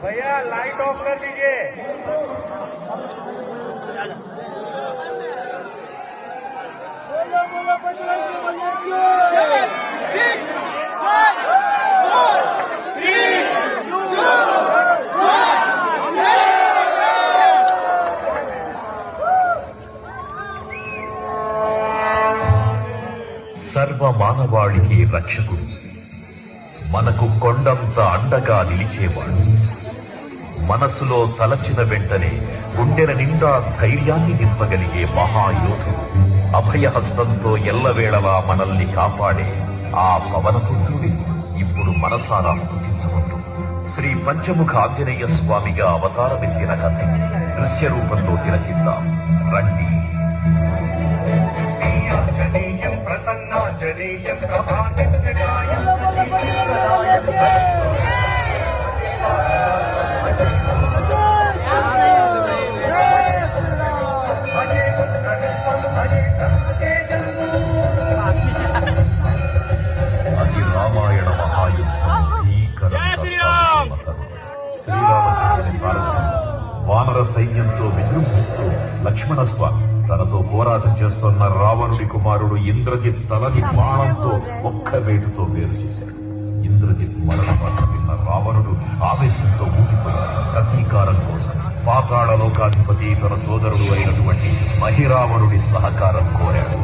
भैया light of कर दीजिए। సర్వ మానవాళికి రక్షకుడు, మనకు కొండంత అండగా నిలిచేవాడు, మనసులో తలచిన వెంటనే గుండెల నిండా ధైర్యాన్ని నింపగలిగే మహాయోధుడు, అభయహస్తంతో ఎల్లవేళలా మనల్ని కాపాడే ఆ పవనపుత్రుడి ఇప్పుడు మనసారా స్తుతించుకుంటూ శ్రీ పంచముఖ ఆంజనేయ స్వామిగా అవతారమెత్తిన కథ దృశ్య రూపంలో తిలకిద్దాం రండి. ప్రసన్నాంజనేయం ప్రభాతం అది రామాయణ మహాయుద్ధం శ్రీరామచంద్రుని సారథ్యం వానర సైన్యంతో విజృంభిస్తూ లక్ష్మణస్వామి తనతో పోరాటం చేస్తున్న రావణుడి కుమారుడు ఇంద్రజిత్ తలని బాణంతో ఒక్క వేటుతో వేరు చేశాడు. ఇంద్రజిత్ మరణ వార్త విన్న రావణుడు ఆవేశంతో ఊగిపోయాడు. ప్రతీకారం కోసం పాతాళ లోకాధిపతి తన సోదరుడు అయినటువంటి మహిరావణుడి సహకారం కోరాడు.